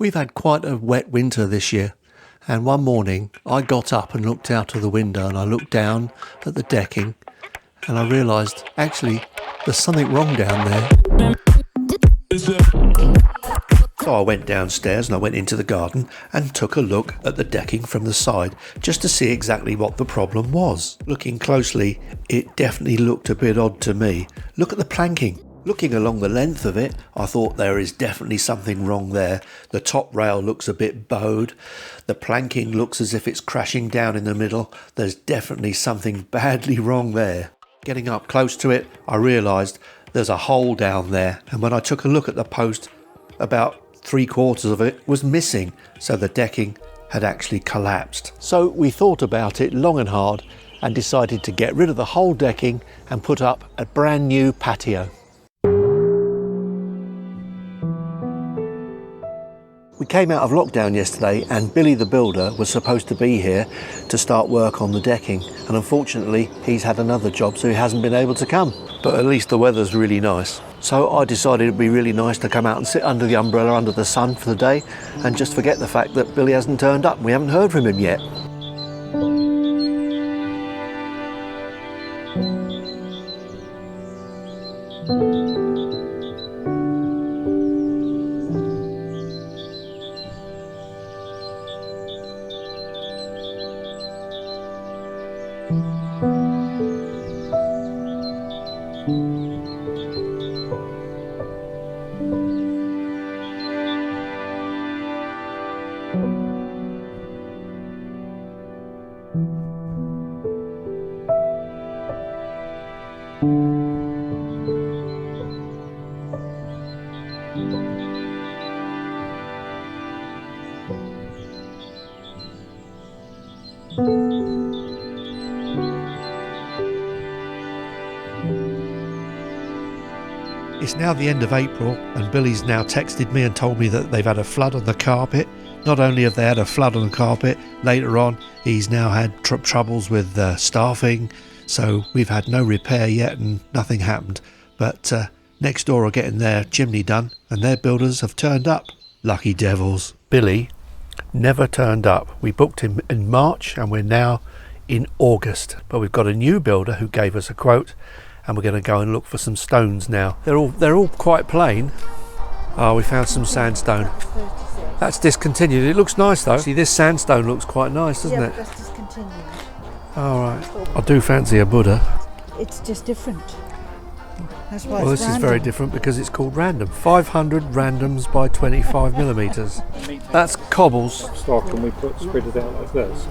We've had quite a wet winter this year, and one morning I got up and looked out of the window and I looked down at the decking and I realised actually there's something wrong down there. So I went downstairs and I went into the garden and took a look at the decking from the side just to see exactly what the problem was. Looking closely, it definitely looked a bit odd to me. Look at the planking. Looking along the length of it, I thought there is definitely something wrong there. The top rail looks a bit bowed. The planking looks as if it's crashing down in the middle. There's definitely something badly wrong there. Getting up close to it, I realised there's a hole down there. And when I took a look at the post, about 3/4 of it was missing. So the decking had actually collapsed. So we thought about it long and hard and decided to get rid of the whole decking and put up a brand new patio. We came out of lockdown yesterday and Billy the builder was supposed to be here to start work on the decking, and unfortunately he's had another job so he hasn't been able to come. But at least the weather's really nice. So I decided it'd be really nice to come out and sit under the umbrella under the sun for the day and just forget the fact that Billy hasn't turned up and we haven't heard from him yet. It's now the end of April and Billy's now texted me and told me that they've had a flood on the carpet. Not only have they had a flood on the carpet, later on he's now had troubles with staffing, so we've had no repair yet and nothing happened. But next door are getting their chimney done and their builders have turned up. Lucky devils. Billy never turned up. We booked him in March and we're now in August. But we've got a new builder who gave us a quote and we're going to go and look for some stones now. They're all quite plain. Oh, we found some sandstone. That's discontinued. It looks nice though. See, this sandstone looks quite nice, doesn't it? Yeah, that's discontinued. All right. I do fancy a Buddha. It's just different. That's why Well, it's this random. is very different because it's called random. 500 randoms by 25 millimetres. That's cobbles. Stock, and we spread it out like this.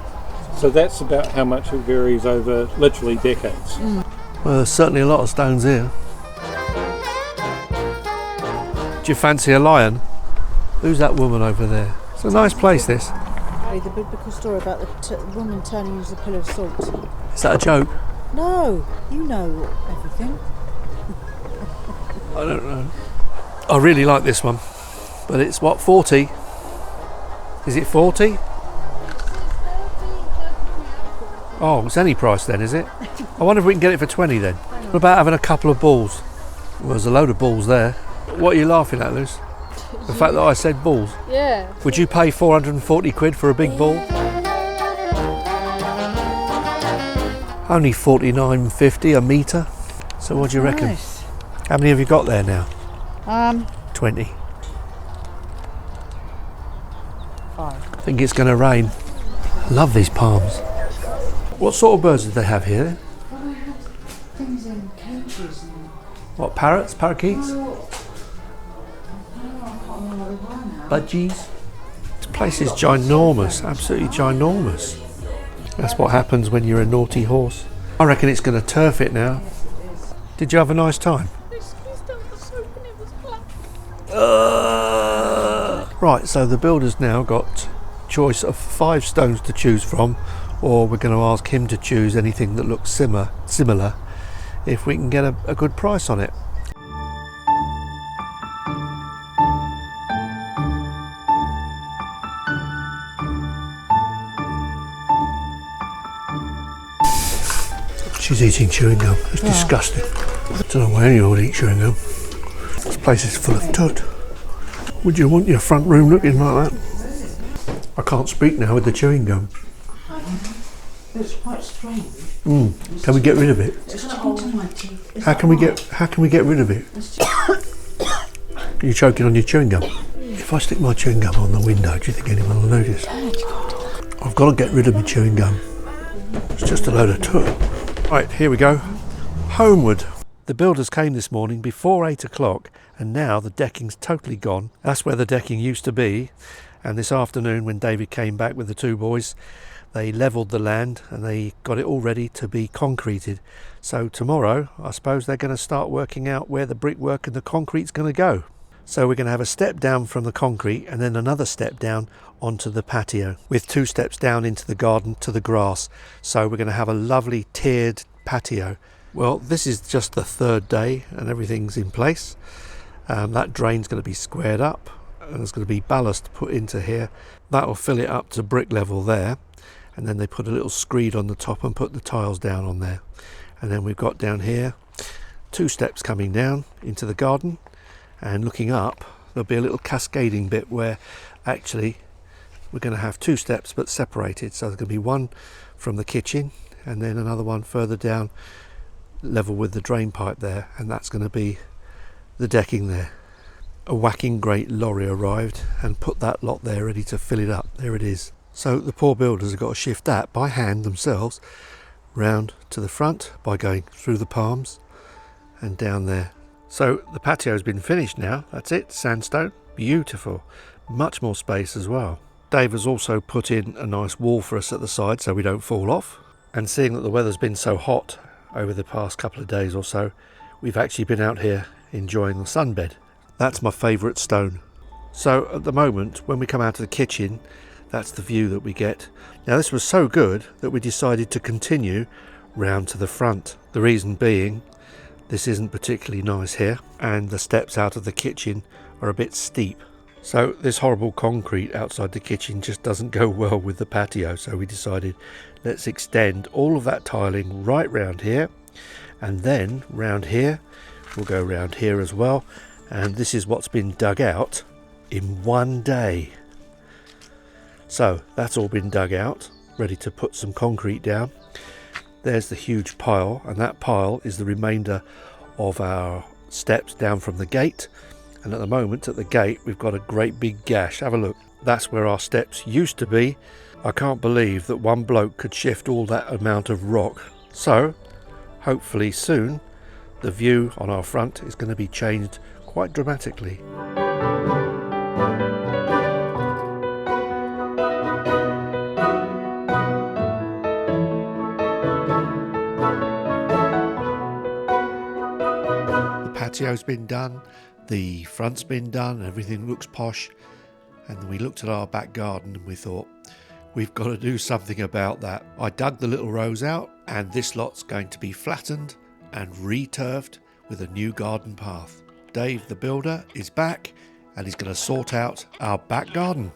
So that's about how much it varies over literally decades. Well, there's certainly a lot of stones here. Do you fancy a lion? Who's that woman over there? It's a nice place, this. The biblical story about the woman turning into a pillar of salt. Is that a joke? No, you know everything. I don't know. I really like this one. But it's what, 40? Is it 40? Oh, it's any price then, is it? I wonder if we can get it for 20 then. What about having a couple of balls? Well, there's a load of balls there. What are you laughing at, Luce? The fact that I said balls? Yeah. Would you pay 440 quid for a big ball? Only 49.50 a metre. So what do you reckon? Nice. How many have you got there now? 20. 5. I think it's going to rain. I love these palms. What sort of birds do they have here? Well, we have things in cages and... What, parrots, parakeets, budgies? This place is ginormous, absolutely ginormous. That's what happens when you're a naughty horse. I reckon it's going to turf it now. Did you have a nice time? Right, so the builder's now got choice of 5 stones to choose from, or we're going to ask him to choose anything that looks similar if we can get a good price on it. She's eating chewing gum. It's disgusting. I don't know why anyone would eat chewing gum. This place is full of tut. Would you want your front room looking like that? I can't speak now with the chewing gum. It's quite strange. Can we get rid of it? It's stuck into my teeth. How can we get rid of it? Are you choking on your chewing gum? If I stick my chewing gum on the window, do you think anyone will notice? I've got to get rid of my chewing gum. It's just a load of toot. Right, here we go. Homeward. The builders came this morning before 8 o'clock, and now the decking's totally gone. That's where the decking used to be. And this afternoon, when David came back with the two boys, they levelled the land and they got it all ready to be concreted. So tomorrow, I suppose they're going to start working out where the brickwork and the concrete's going to go. So we're going to have a step down from the concrete and then another step down onto the patio, with 2 steps down into the garden to the grass. So we're going to have a lovely tiered patio. Well, this is just the 3rd day and everything's in place. That drain's going to be squared up and there's going to be ballast put into here. That will fill it up to brick level there, and then they put a little screed on the top and put the tiles down on there. And then we've got down here 2 steps coming down into the garden, and looking up there'll be a little cascading bit where actually we're going to have 2 steps but separated. So there's going to be one from the kitchen and then another one further down level with the drain pipe there, and that's going to be the decking there. A whacking great lorry arrived and put that lot there ready to fill it up. There it is. So the poor builders have got to shift that by hand themselves round to the front by going through the palms and down there. So the patio's been finished now. That's it, sandstone, beautiful, much more space as well. Dave has also put in a nice wall for us at the side so we don't fall off. And seeing that the weather's been so hot over the past couple of days or so, we've actually been out here enjoying the sunbed. That's my favourite stone. So at the moment, when we come out of the kitchen, that's the view that we get. Now this was so good that we decided to continue round to the front. The reason being, this isn't particularly nice here, and the steps out of the kitchen are a bit steep. So this horrible concrete outside the kitchen just doesn't go well with the patio, so we decided let's extend all of that tiling right round here, and then round here, we'll go round here as well. And this is what's been dug out in one day. So that's all been dug out, ready to put some concrete down. There's the huge pile, and that pile is the remainder of our steps down from the gate. And at the moment at the gate we've got a great big gash. Have a look. That's where our steps used to be. I can't believe that one bloke could shift all that amount of rock. So hopefully soon the view on our front is going to be changed quite dramatically. The patio's been done, the front's been done, everything looks posh, and then we looked at our back garden and we thought, we've got to do something about that. I dug the little rows out, and this lot's going to be flattened and re-turfed with a new garden path. Dave the builder is back and he's going to sort out our back garden.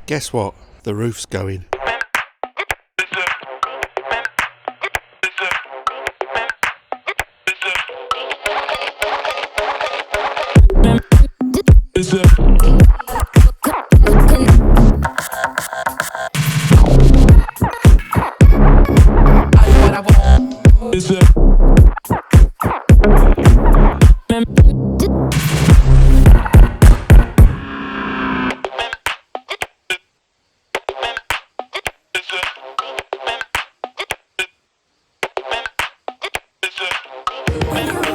Guess what? The roof's going. When you